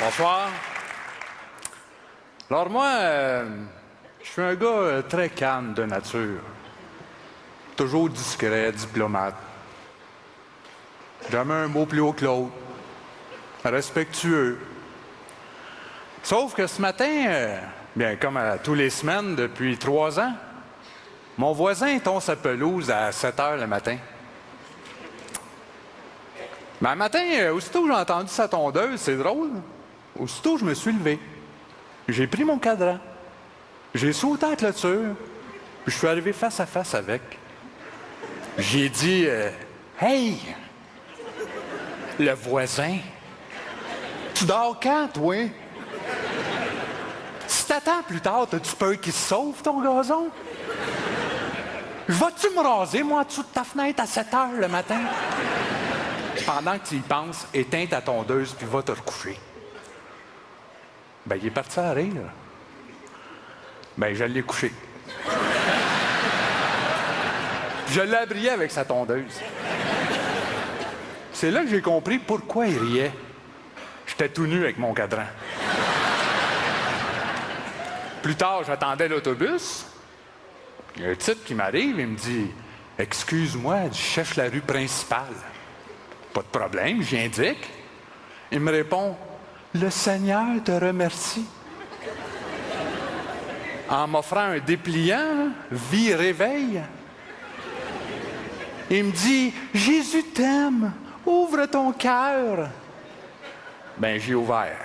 Bonsoir. Alors moi, je suis un gars très calme de nature. Toujours discret, diplomate. Jamais un mot plus haut que l'autre. Respectueux. Sauf que ce matin, bien comme à tous les semaines depuis 3 ans, mon voisin tond sa pelouse à 7 heures le matin. Mais un matin, aussitôt que j'ai entendu sa tondeuse, c'est drôle, aussitôt je me suis levé. J'ai pris mon cadran. J'ai sauté à la clôture. Puis je suis arrivé face à face avec. J'ai dit Hey! Le voisin! Tu dors quand, toi? Si t'attends plus tard, t'as-tu peur qu'il se sauve, ton gazon? Vas-tu me raser, moi, en dessous de ta fenêtre à 7 heures le matin? Pendant que tu y penses, éteins ta tondeuse puis va te recoucher. Ben, il est parti à rire. Ben, je l'ai couché. Je l'ai abrié avec sa tondeuse. C'est là que j'ai compris pourquoi il riait. J'étais tout nu avec mon cadran. Plus tard, j'attendais l'autobus. Il y a un type qui m'arrive et me dit « Excuse-moi, je cherche la rue principale. » Pas de problème, j'y indique. Il me répond « Le Seigneur te remercie. » En m'offrant un dépliant, vie réveil. Il me dit « Jésus t'aime, ouvre ton cœur. » Ben, j'ai ouvert.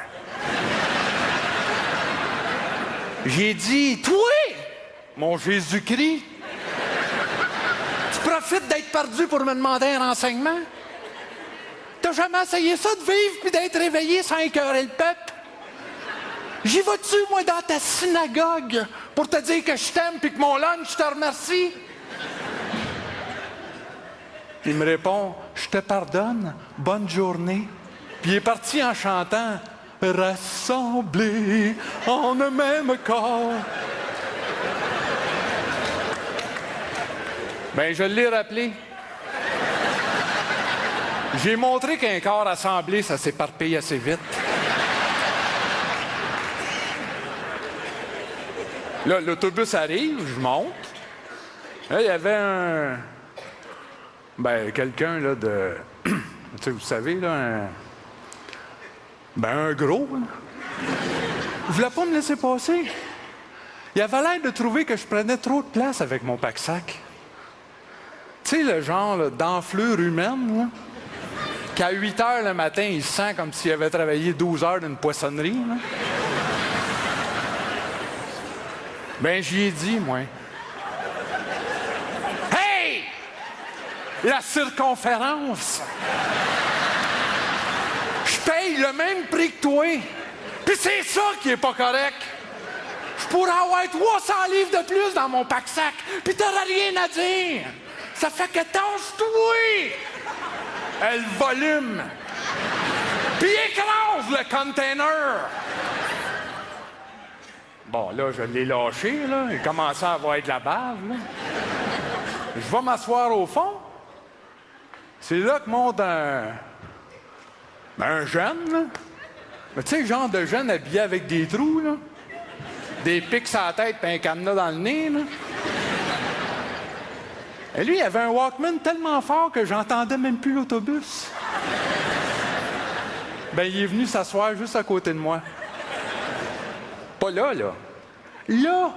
J'ai dit « Toi, mon Jésus-Christ, tu profites d'être perdu pour me demander un renseignement? T'as jamais essayé ça de vivre puis d'être réveillé sans écœurer le peuple? J'y vas-tu, moi, dans ta synagogue pour te dire que je t'aime puis que mon lunch, je te remercie? » Il me répond « Je te pardonne, bonne journée. » Puis il est parti en chantant « Rassemblés en un même corps. » Ben, je l'ai rappelé. J'ai montré qu'un corps assemblé, ça s'éparpille assez vite. Là, l'autobus arrive, je monte. Là, il y avait quelqu'un, là, de... tu sais, vous savez, là, un gros, là. Il voulait pas me laisser passer. Il avait l'air de trouver que je prenais trop de place avec mon pack-sac. Tu sais, le genre là, d'enflure humaine, là, qu'à 8 heures le matin, il se sent comme s'il avait travaillé 12 heures d'une poissonnerie, là. Ben, j'y ai dit, moi. Hey! La circonférence! Je paye le même prix que toi. Puis c'est ça qui est pas correct. Je pourrais avoir 300 livres de plus dans mon pack-sac, puis t'auras rien à dire. Ça fait que tasse-toi! Le volume! Puis écrase le container! Bon, là, je l'ai lâché, là. Il commençait à avoir de la bave, là. Je vais m'asseoir au fond. C'est là que monte un jeune, là. Mais tu sais, le genre de jeune habillé avec des trous, là. Des pics à la tête et un cadenas dans le nez, là. Et lui, il avait un Walkman tellement fort que j'entendais même plus l'autobus. Ben, il est venu s'asseoir juste à côté de moi. Pas là, là. Là!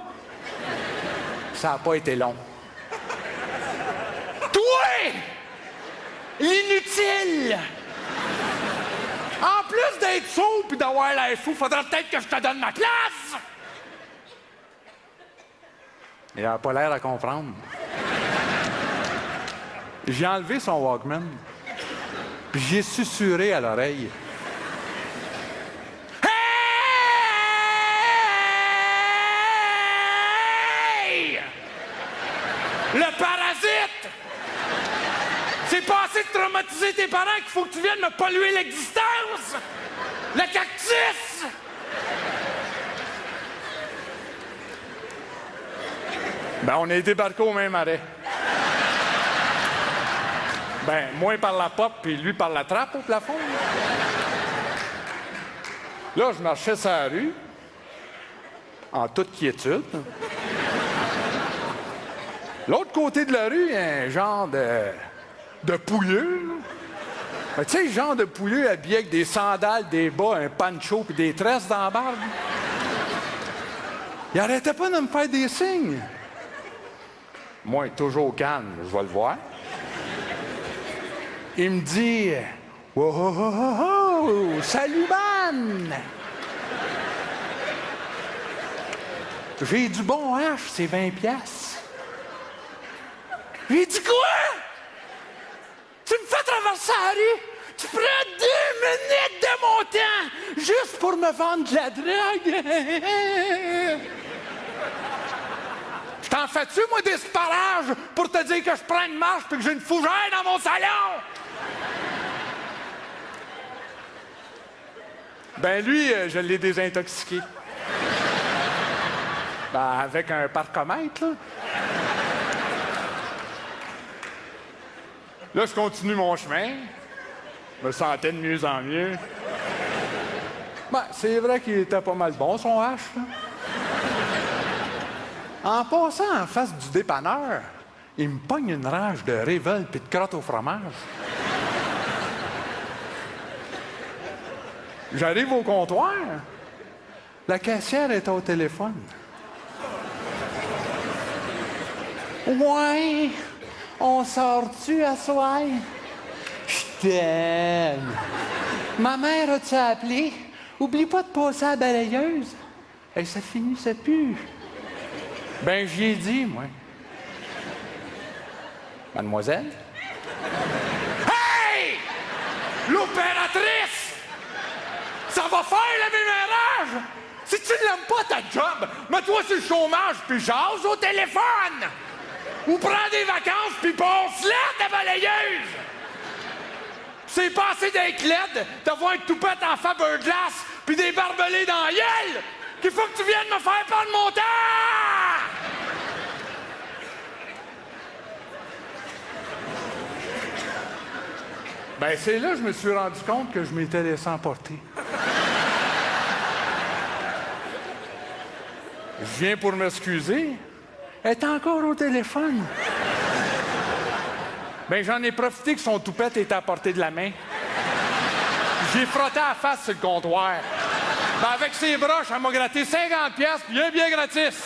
Ça n'a pas été long. Toi! L'inutile! En plus d'être sourd puis d'avoir l'air fou, faudrait peut-être que je te donne ma place! Il n'a pas l'air à comprendre. J'ai enlevé son Walkman, puis j'ai susurré à l'oreille. Hey! Le parasite! C'est pas assez de traumatiser tes parents qu'il faut que tu viennes me polluer l'existence! Le cactus! Ben, on est débarqué au même arrêt. Ben, moi par la porte, puis lui par la trappe au plafond. Là, je marchais sur la rue, en toute quiétude. L'autre côté de la rue, il y a un genre de pouilleux. Tu sais, le genre de pouilleux habillé avec des sandales, des bas, un pancho puis des tresses dans la barbe. Il arrêtait pas de me faire des signes. Moi, toujours calme, je vais le voir. Il me dit « Oh, oh, oh, oh, oh, salut, man! » J'ai du bon H, c'est 20 piastres. J'ai dit quoi? Tu me fais traverser la rue? Tu prends 2 minutes de mon temps juste pour me vendre de la drogue? Je t'en fais-tu, moi, des parages pour te dire que je prends une marche et que j'ai une fougère dans mon salon? Ben lui, je l'ai désintoxiqué. Ben, avec un parcomètre, là. Là, je continue mon chemin. Je me sentais de mieux en mieux. Ben, c'est vrai qu'il était pas mal bon, son H, là. En passant en face du dépanneur, il me pogne une rage de révolte puis de crotte au fromage. J'arrive au comptoir. La caissière est au téléphone. Ouais, on sort-tu à soir? Je t'aime. Ma mère a-tu appelé? Oublie pas de passer à la balayeuse. Et ça finissait plus. Ben, j'y ai dit, moi. Mademoiselle? Hey! L'opératrice! Ça va faire le ménage! Si tu n'aimes pas ta job, mets-toi sur le chômage puis jase au téléphone! Ou prends des vacances puis passe-la ta balayeuse! C'est passé d'être laide, d'avoir une toupette en Faberglass puis des barbelés dans la gueule qu'il faut que tu viennes me faire prendre mon temps! Ben, c'est là que je me suis rendu compte que je m'étais laissé emporter. Je viens pour m'excuser. Elle est encore au téléphone. Ben, j'en ai profité que son toupette était à portée de la main. J'ai frotté à la face sur le comptoir. Ben, avec ses broches, elle m'a gratté 50 piastres, bien gratis.